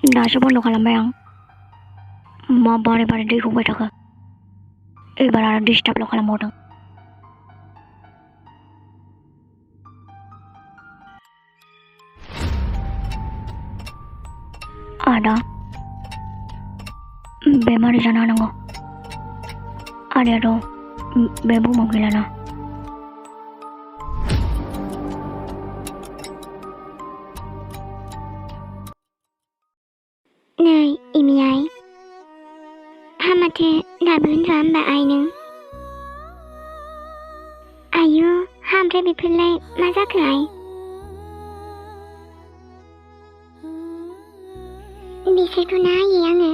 दासो बन्द खालामबाय आं मा बारे बारे दै गबाय थाखो एबार आरो डिस्टार्बल' खालामबावदों आदा बे मारै जानो हानांगौ आदायाथ' बे बुहुमाव गैलाना नै इमि आइ हामाथो दाबो उन्दुआ होमबा आइ नों आयु हा ओमफ्राय बेफोरलाय मा जाखो आइ बिसोरखौ नायो आङो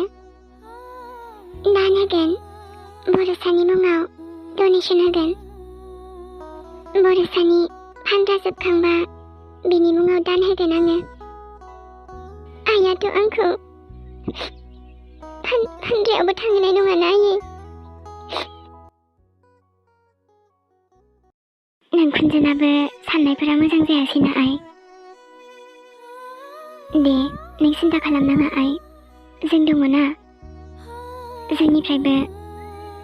दान होगोन बर'सानि मुङाव डनेसन होगोन बर'सानि फान्दा जोबखांबा बिनि मुङाव दान होगोन आङो आइयाथ' आंखौ फान्दायावबो थांहोनाय नङाना आयै नोंखुनजोनाबो साननायफोरा मोजां जायासैना आइ दे नों सिन्था खालामनाङा आइ जों दङ ना जोंनिफ्रायबो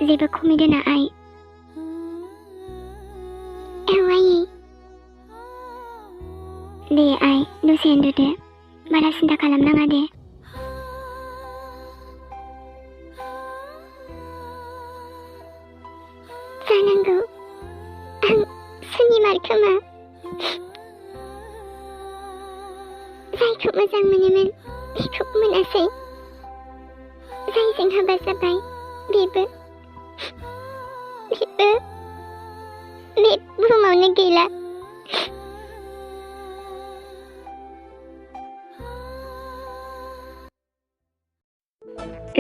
जेबो खमि दोना आइ औ आयै दे आइ दसे उन्दुदो बारा सिन्था खालामनाङा दे जानांगौ आं सुनिमार खोमा जायखौ मोजां मोनोमोन बेखौ मोनासै जायजों हाबा जाबाय बेबो बे बुहुमावनो गैला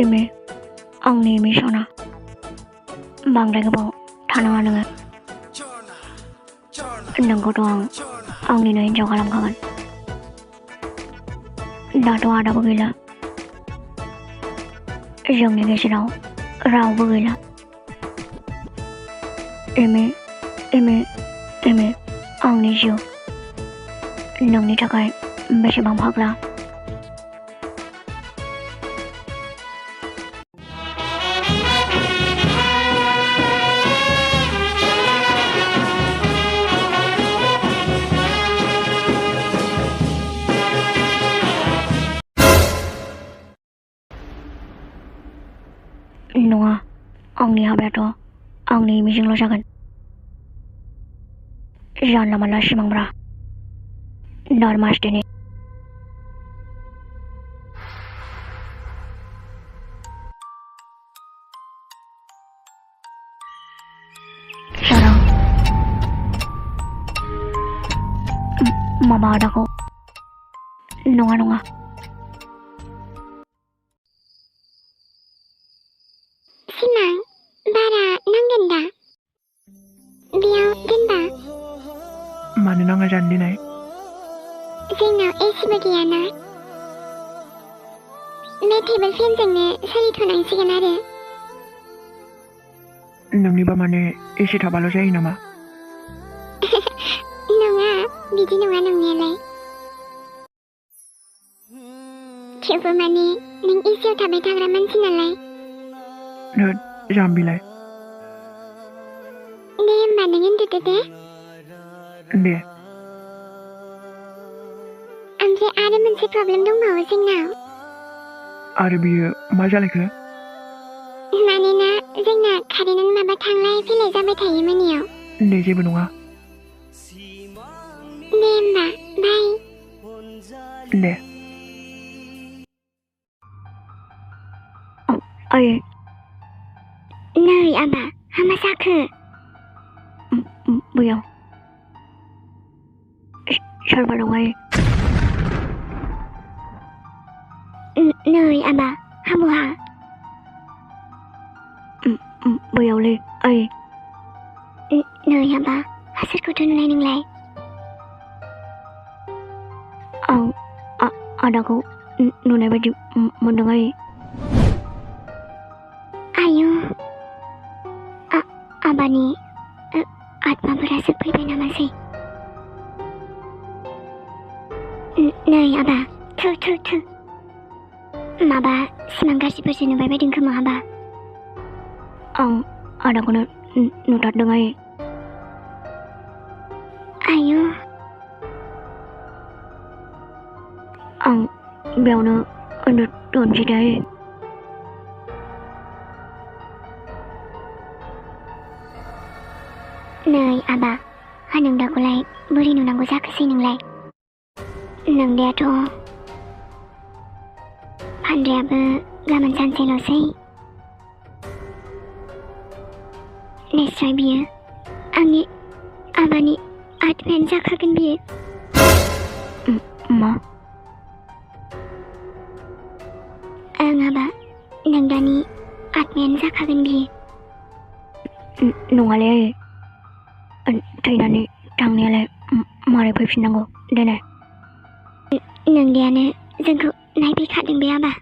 एमे आंनि मिशना बांद्राय गोबाव थानाङा नोङो नोंखौथ' आंनिनो हिन्जाव खालामखागोन दाथ' आदाबो गैला जोंनि गेजेराव रावबो गैला एमे आंनि जिउ नोंनि थाखाय बेसेबां फाग्ला नङा आंनि हाबायाथ' आंनि मिजिंल' जागोन जानला मानला सिमांब्रा दारमासदिनि सारा माबा आदाखौ नङा सिमां बारा नांगोन दा बेयाव दोनबा मानो नाङा जानो दिनै जोंनाव एसिबो गैयाना बे टेबोल फेनजोंनो सोलिथ'नांसिगोन आरो नोंनिबा माने एसे थाबाल' जायो नामा नङा बिदि नङा नंनायालाय थेवबो माने नों एसियाव थाबाय थाग्रा मानसि नालाय जाम्बिलाय दे होमबा नों उन्दुदो दे ओमफ्राय आरो मोनसे प्रब्लेम दंबावो जोंनाव आरो बियो मा जालायखो मानोना जोंना कारेन्टआनो माबा थांलाय फैलाय जाबाय थायो मोनायाव दे जेबो नङा दे होमबा बाय दे आयै नै आबा मा जाखो बैयाव सोरबा दं आयै नै आबा बहा बैयावलै आयै नै आबा सोरखौथो नुनाय नोंलाय आं आदाखौ नुनाय बायदि मोनदों आयै आयु आबानि आत्माफोरासो फैबाय नामासै नै आबा थु माबा सिमां गाज्रिफोरसो नुबाय बायदों खोमा आबा। आं आदाखौनो नुथारदों आयै। आयु आं बेयावनो उन्दुथ'नोसै दे आयै। नै आबा नोंदाखौलाय बोरै नुनांगौ जाखोसै नोंलाय? नोंदायाथ' फानद्रायाबो गाबोन सानसेल'सै। निस्सय बियो आंनि आबानि आत्मायानो जाखागोन बियो। मा? ओं आबा नोंदानि आत्मायानो जाखागोन बियो। नङालै आयै, थैनानै थांनायालाय मारै फैफिननांगौ देनाय? नोंदायानो जोंखौ नायफैखादों बे आबा।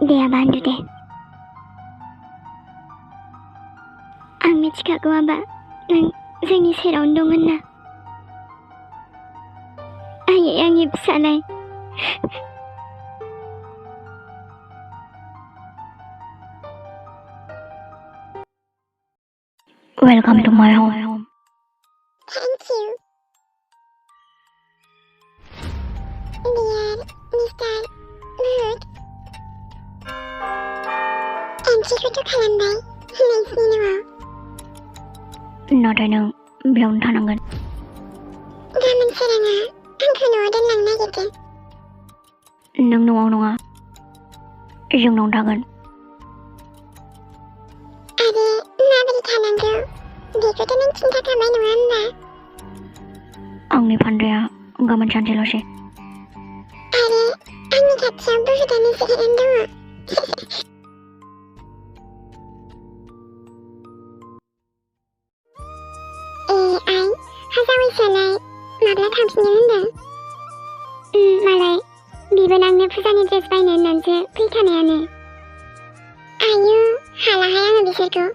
दे आबा उन्दु दे। आं मिथिखागौ आबा नों जोंनि सेरावनो दं होनना। आयै आंनि फिसालाय। Welcome to my home. Thank you. Dear Mr. Mahut. ओंख्रिखौथ' खालामबाय नोंसिनि न'आव। नाथाय नों बेयावनो थानांगोन। गाबोन सोराङा आंखौ न'आव दोनलांनो नागिरदों। नों न'आव नङा, जोंनावनो थागोन। आरो माबोरै थानांगौ बेखौथ' नों खिन्थाखाबाय नङा होमबा? आंनि फानद्राया गाबोन सानसेल'सै। आरो आंनि खाथियाव बुहुदानो जिरायनानै दङ। आइ हाजावैसोलाय माब्ला थांफिनो होनदों? मालाय बिबोनांनो फुजानि ड्रेस बायनो होननानैसो फैखानायानो। आयु हालाहाय आङो बिसोरखौ।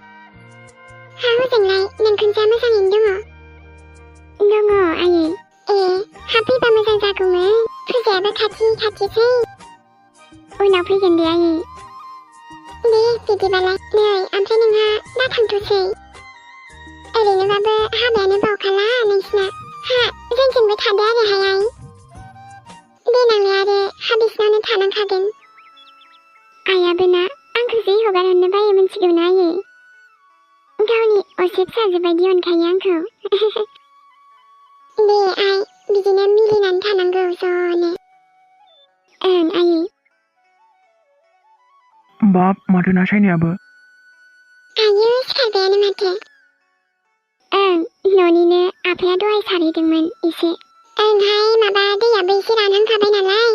हजोंलाय नोंखुनजोआ मोजाङैनो दङ? दङ आयै। हा फैबा मोजां जागौमोन, फुजायाबो खाथिसै। उनाव फैगोन दे आयै। दे बिदिबालाय नै ओमफ्राय नोंहा दा थांथ'सै। ओरैनोबाबो हाबायानो बावखाला नोंसिना। जोंजोंबो थादो आरोहाय आइ। देनांलाय आरो हा बिसिनावनो थानांखागोन। आइयाबो ना आंखौ जि हगार हरनो बायो मिथिगौ ना आयै? गावनि असे फिसाजो बायदि अनखायो आंखौ। दे आइ बिदिनो मिलिनानै थानांगौ ज'नो। ओं आयै। बाब माथो ना सायनायाबो। आयु सिखारबायानो माथो। ओं न'निनो आफाया दहाय सारहैदोंमोन एसे। ओंहाय माबा दैयाबो एसे रानहांखाबाय नालाय।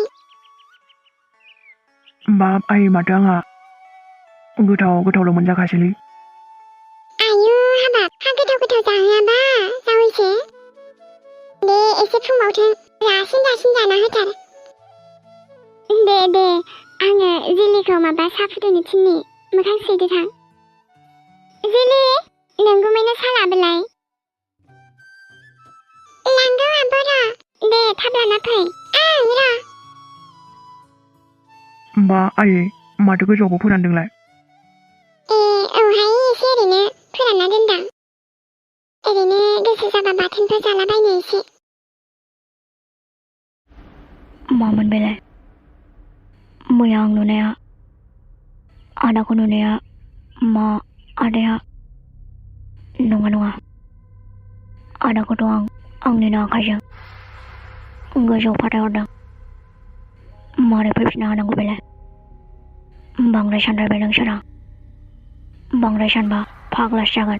बाब आयै माथो आंहा गोथावल' मोनजाखासैलै। आयु हाबाब हा गोथाव जाहोआबा जावैसो। दे एसे फुंबावथों जासिन जाना होथार। दे आङो जिलिखौ माबा साहा फुदुंनो थिननि मोखां सुहैदो थां। जिलि नोंगुमैनो साहा लाबोलाय। लांगौ आब' र'। दे थाब लाना फै। ओं र'। बा आयै माथो गोजौआवबो फोरानदोंलाय? औहाय एसे ओरैनो फोरानना दोनदां। ओरैनो गोसो जाबा बाथोनफोर जालाबायनो एसे। मामोन बेलाय? मैया आं नुनाया, आदाखौ नुनाया मा आदाया? नङा आदाखौथ' आं आंनिनो आखाइजों गोजौआव फाथायहरदों। मारै फैफिननो हानांगौ बेलाय? बांद्राय सानद्रायबाय नोंसोरा। बांद्राय सानबा फाग्लासो जागोन।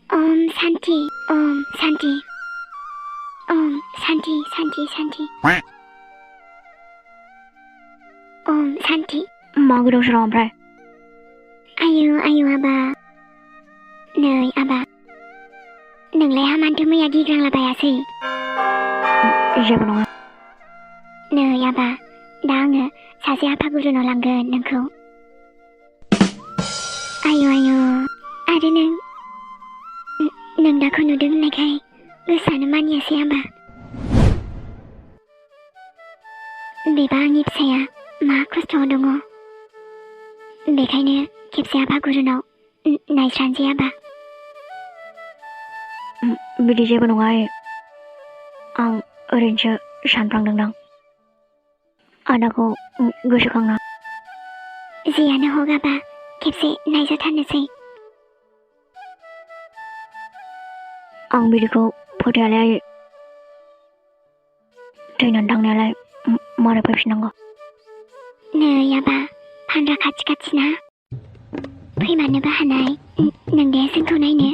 ओम शान्ति ओम शान्ति ओम शान्ति शान्ति शान्ति ओम शान्ति। मा गोदाव सोराव ओमफ्राय? आयु आबा। नै आबा नोंलाय हामानोथ' मैया गिग्रांलाबायासै? जेबो नङा। नै आबा दा आङो सासे आफागुरुनाव लांगोन नोंखौ। आयु आरो नों दाखौ नुदों होननायखाय गोसोआनो मानियासै आंबा बेबा आंनि फिसाया मा खस्थ'आव दङ बेखायनो खेबसे आफा गुरुनाव नायस्रानोसै आबा बिदि जेबो नङा आं ओरैनोसो सानफ्लांदोंदां आदाखौ गोसोखांना जियानो हग आबा खेबसे नायजाथारनोसै आं बिदिखौ फोथायालाय थैनानै थांनायालाय मारै फैफिननांगौ नै आबा फानग्रा खाथि खाथिना फैमारनोबो हानाय नोंदे जोंखौ नायनो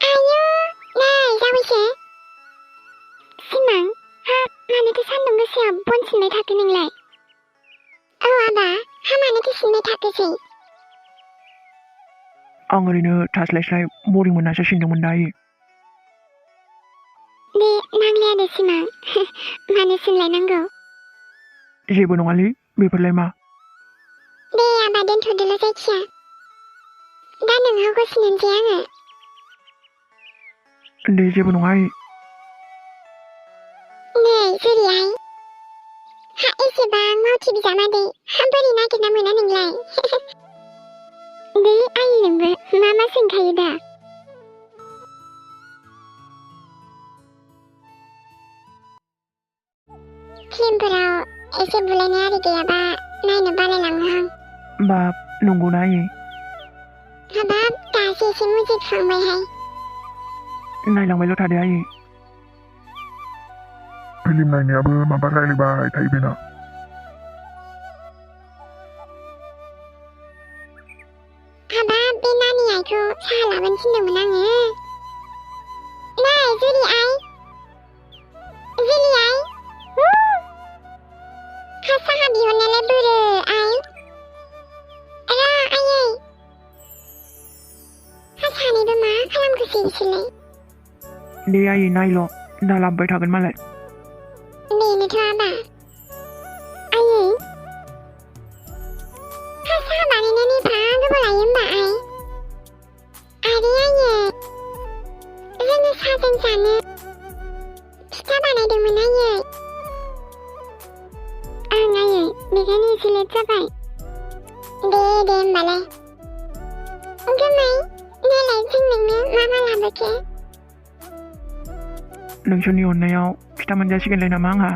आयु नै जावैसो सिमां हाब मानोथो सान्दुं गोसायाव बन सिनबाय थाखो नोंलाय औ आबा हा मानोथो सिनबाय थाखोसै आं ओरैनो थास्लायस्लाय बरिं मोननासो सिनदोंमोन दा आयै दे नांलाया दे सिमां मानो सिनलायनांगौ जेबो नङालै बेफोरलाय मा दे आबा दोनथ'दोल' जायखिया दा नोंहाखौ सिननोसै आङो दे जेबो नङा आयै नै जुरियाय हा एसेबां मावथि बिजामादै हा बोरै नागिरना मोना नोंलाय दे आयै नोंबो मा सोंखायो दा फिल्मफोराव एसे बुलायनाय आरि गैयाबा नायनो बालायलाङो आं बाब नंगौना आयै हाबाब दासो एसे मुजिखांबायहाय नायलांबायल' थादो आयै फिल्म नायनायाबो माबा रायलायबाय थायो बेना हाबाब बे नानि आइखौ साहा लाबोनो थिनदोंमोन आङो नै जुलि आइ हा साहा बिहरनायालाय बोरो आइ र' आयै हा सानैबो मा खालामखोसै बिसोरलाय दे आयै नायल' दा लाबोबाय थागोन मालाय बेनोथ' आबा आयै हा साहा बानायनानै एफा गोबाव लायो होमबा आइ आरो आयै जोङो साहाजों जानो फिथा बानायदोंमोन आयै आं आयै बेखायनो एसे लेट जाबाय दे होमबालाय गोमै नायलाय जों नोंनो मा लाबोखो नोंसोरनि अननायाव फिथा मोनजासिगोनलाय नामा आंहा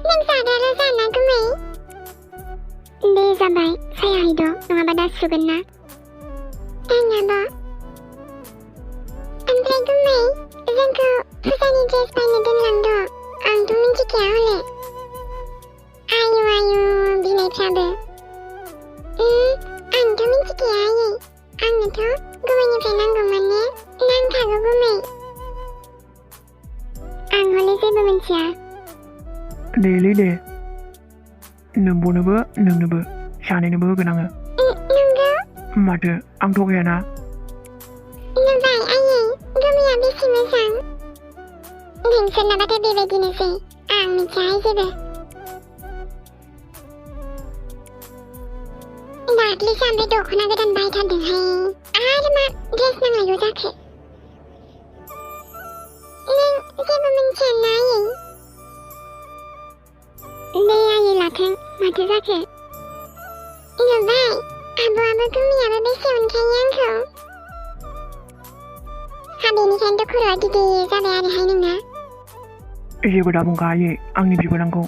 नों जागार' जाना गोमै दे जाबाय साया हैद' नङाबा दा सुगोन ना ओं आब' ओमफ्राय गोमै जोंखौ फुजानि ड्रेस बायनो दोनलांद' आंथ' मिन्थिखाया हले आयु बिनायफ्राबो आंथ' मिन्थिखाया आयै आंनोथ' गुबैनिफ्राय नांगौमोन ने नांखागौ गुमै आं हले जेबो मिन्थिया देलै दे नोंबनोबो नोंनोबो सानैनोबो होगोन आङो नंगौ माथो आं थगायाना नुबाय आयै गुमैया बेसे मोजां नोंसोरनाबाथाय बेबायदिनोसै आं मिथियाहाय जेबो दाख्लैसो ओमफ्राय दख'ना गोदान बायथारदोंहाय आरो मा ड्रेस नांलायगौ जाखो नों जेबो मिन्थियाना आयै दे आयै लाथों माथो जाखो नुबाय आब'आबो गुमैयाबो बेसे अनखायो आंखौ हा बेनिखायनोथ' खर'आ गिदिर जाबाय आरोहाय नोंना जेबो दाबुंखा आयै आंनि बिबोनांखौ